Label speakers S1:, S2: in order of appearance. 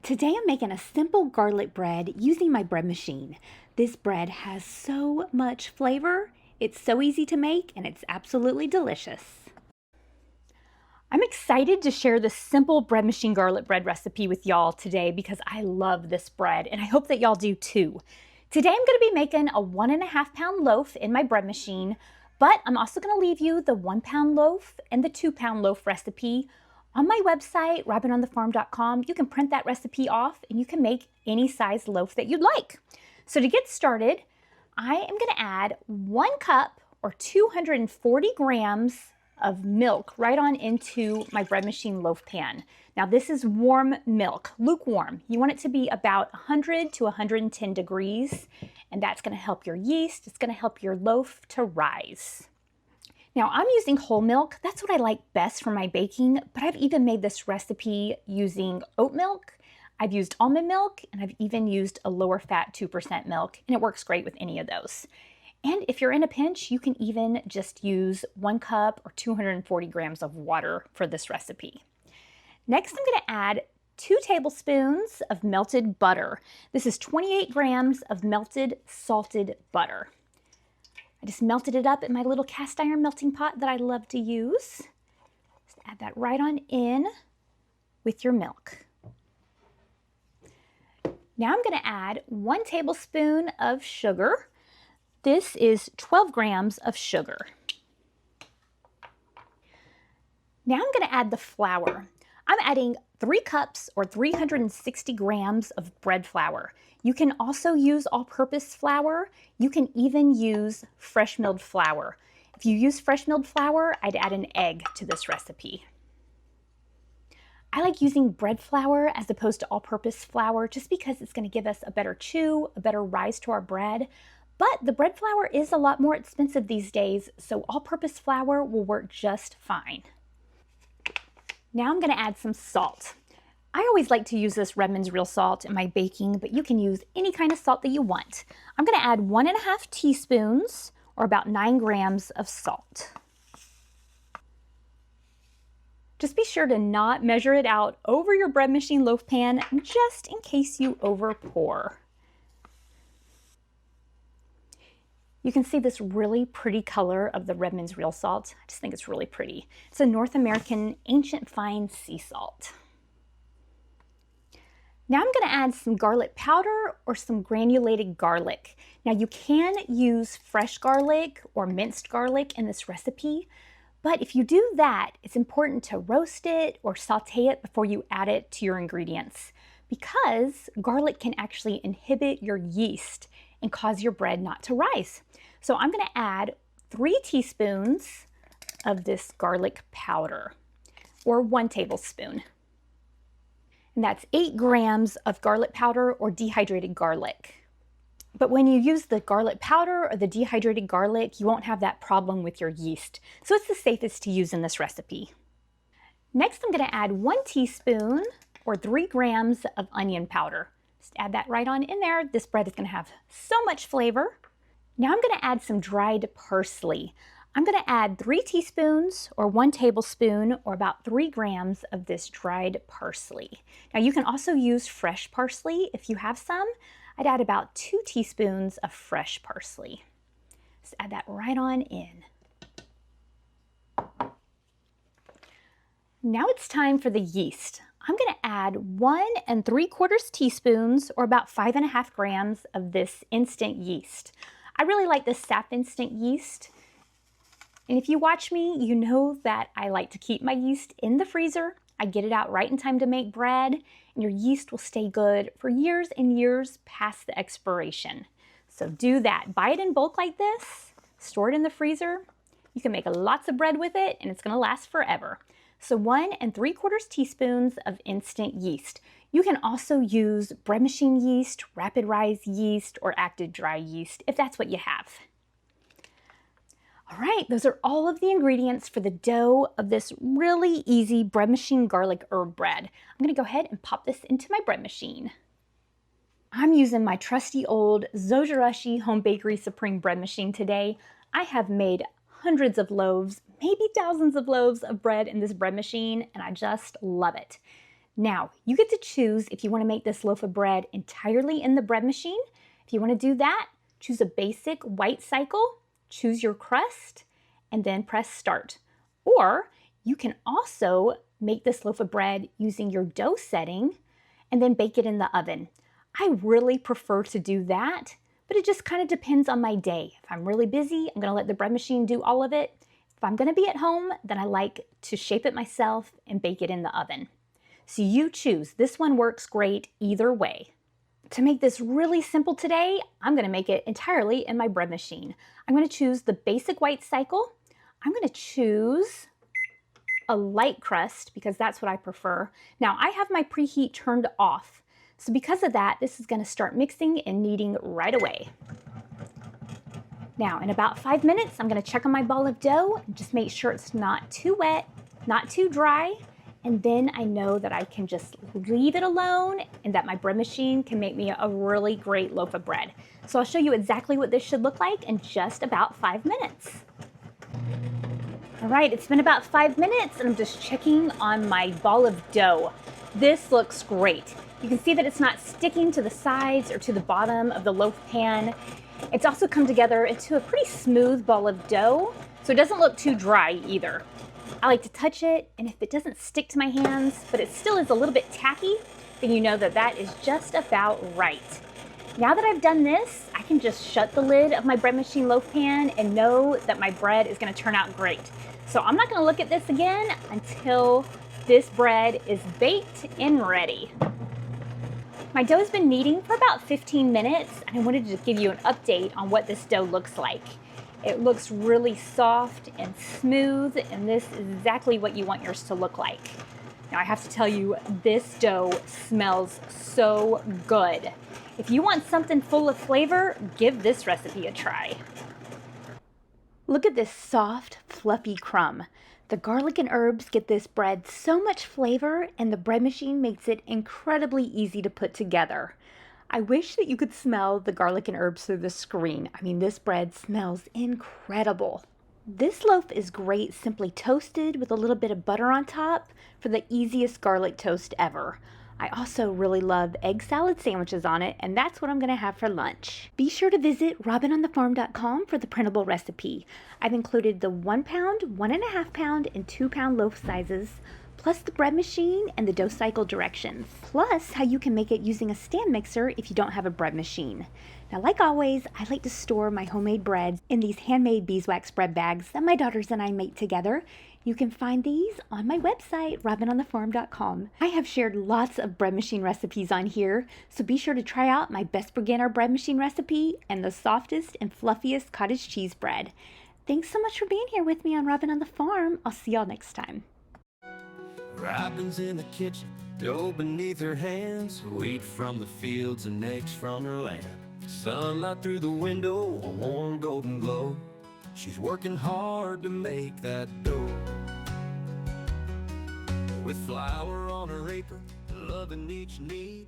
S1: Today I'm making a simple garlic bread using my bread machine. This bread has so much flavor, it's so easy to make, and it's absolutely delicious. I'm excited to share this simple bread machine garlic bread recipe with y'all today because I love this bread and I hope that y'all do too. Today I'm going to be making a 1.5 pound loaf in my bread machine, but I'm also going to leave you the 1 pound loaf and the 2 pound loaf recipe on my website, robynonthefarm.com. You can print that recipe off and you can make any size loaf that you'd like. So to get started, I am going to add 1 cup or 240 grams of milk right on into my bread machine loaf pan. Now this is warm milk, lukewarm. You want it to be about 100 to 110 degrees, and that's going to help your yeast. It's going to help your loaf to rise. Now I'm using whole milk. That's what I like best for my baking, but I've even made this recipe using oat milk. I've used almond milk, and I've even used a lower fat 2% milk, and it works great with any of those. And if you're in a pinch, you can even just use 1 cup or 240 grams of water for this recipe. Next, I'm going to add 2 tablespoons of melted butter. This is 28 grams of melted salted butter. I just melted it up in my little cast iron melting pot that I love to use. Just add that right on in with your milk. Now I'm going to add 1 tablespoon of sugar. This is 12 grams of sugar. Now I'm going to add the flour. I'm adding 3 cups or 360 grams of bread flour. You can also use all-purpose flour. You can even use fresh milled flour. If you use fresh milled flour, I'd add an egg to this recipe. I like using bread flour as opposed to all-purpose flour just because it's going to give us a better chew, a better rise to our bread. But the bread flour is a lot more expensive these days, so all-purpose flour will work just fine. Now I'm going to add some salt. I always like to use this Redmond's real salt in my baking, but you can use any kind of salt that you want. I'm going to add 1.5 teaspoons or about 9 grams of salt. Just be sure to not measure it out over your bread machine loaf pan just in case you over pour. You can see this really pretty color of the Redmond's real salt. I just think it's really pretty. It's a North American ancient fine sea salt. Now I'm going to add some garlic powder or some granulated garlic. Now you can use fresh garlic or minced garlic in this recipe, but if you do that, it's important to roast it or saute it before you add it to your ingredients because garlic can actually inhibit your yeast and cause your bread not to rise. So I'm going to add 3 teaspoons of this garlic powder, or 1 tablespoon. And that's 8 grams of garlic powder or dehydrated garlic. But when you use the garlic powder or the dehydrated garlic, you won't have that problem with your yeast. So it's the safest to use in this recipe. Next, I'm going to add 1 teaspoon or 3 grams of onion powder. Just add that right on in there. This bread is going to have so much flavor. Now I'm going to add some dried parsley. I'm going to add 3 teaspoons or 1 tablespoon or about 3 grams of this dried parsley. Now you can also use fresh parsley if you have some. I'd add about 2 teaspoons of fresh parsley. Just add that right on in. Now it's time for the yeast. I'm going to add 1 3/4 teaspoons or about 5.5 grams of this instant yeast. I really like this Sap instant yeast. And if you watch me, you know that I like to keep my yeast in the freezer. I get it out right in time to make bread, and your yeast will stay good for years and years past the expiration. So do that. Buy it in bulk like this, store it in the freezer. You can make lots of bread with it, and it's going to last forever. So 1 3/4 teaspoons of instant yeast. You can also use bread machine yeast, rapid rise yeast, or active dry yeast if that's what you have. All right, those are all of the ingredients for the dough of this really easy bread machine garlic herb bread. I'm going to go ahead and pop this into my bread machine. I'm using my trusty old Zojirashi Home Bakery Supreme bread machine today. I have made hundreds of loaves, maybe thousands of loaves of bread in this bread machine, and I just love it. Now, you get to choose if you want to make this loaf of bread entirely in the bread machine. If you want to do that, choose a basic white cycle, choose your crust, and then press start. Or you can also make this loaf of bread using your dough setting and then bake it in the oven. I really prefer to do that, but it just kind of depends on my day. If I'm really busy, I'm going to let the bread machine do all of it. If I'm going to be at home, then I like to shape it myself and bake it in the oven. So you choose. This one works great either way. To make this really simple today, I'm going to make it entirely in my bread machine. I'm going to choose the basic white cycle. I'm going to choose a light crust because that's what I prefer. Now I have my preheat turned off. So because of that, this is going to start mixing and kneading right away. Now in about 5 minutes, I'm going to check on my ball of dough and just make sure it's not too wet, not too dry. And then I know that I can just leave it alone and that my bread machine can make me a really great loaf of bread. So I'll show you exactly what this should look like in just about 5 minutes. All right, it's been about 5 minutes and I'm just checking on my ball of dough. This looks great. You can see that it's not sticking to the sides or to the bottom of the loaf pan. It's also come together into a pretty smooth ball of dough, so it doesn't look too dry either. I like to touch it, and if it doesn't stick to my hands, but it still is a little bit tacky, then you know that that is just about right. Now that I've done this, I can just shut the lid of my bread machine loaf pan and know that my bread is going to turn out great. So I'm not going to look at this again until this bread is baked and ready. My dough has been kneading for about 15 minutes, and I wanted to give you an update on what this dough looks like. It looks really soft and smooth, and this is exactly what you want yours to look like. Now I have to tell you, this dough smells so good. If you want something full of flavor, give this recipe a try. Look at this soft, fluffy crumb. The garlic and herbs get this bread so much flavor, and the bread machine makes it incredibly easy to put together. I wish that you could smell the garlic and herbs through the screen. I mean, this bread smells incredible. This loaf is great simply toasted with a little bit of butter on top for the easiest garlic toast ever. I also really love egg salad sandwiches on it, and that's what I'm going to have for lunch. Be sure to visit robynonthefarm.com for the printable recipe. I've included the 1 pound, 1.5 pound, and 2 pound loaf sizes, plus the bread machine and the dough cycle directions, plus how you can make it using a stand mixer if you don't have a bread machine. Now, like always, I like to store my homemade breads in these handmade beeswax bread bags that my daughters and I make together. You can find these on my website, robynonthefarm.com. I have shared lots of bread machine recipes on here, so be sure to try out my best beginner bread machine recipe and the softest and fluffiest cottage cheese bread. Thanks so much for being here with me on Robyn on the Farm. I'll see y'all next time.
S2: Robyn's in the kitchen, dough beneath her hands, wheat from the fields and eggs from her land. Sunlight through the window, a warm golden glow. She's working hard to make that dough. With flour on her apron, loving each need.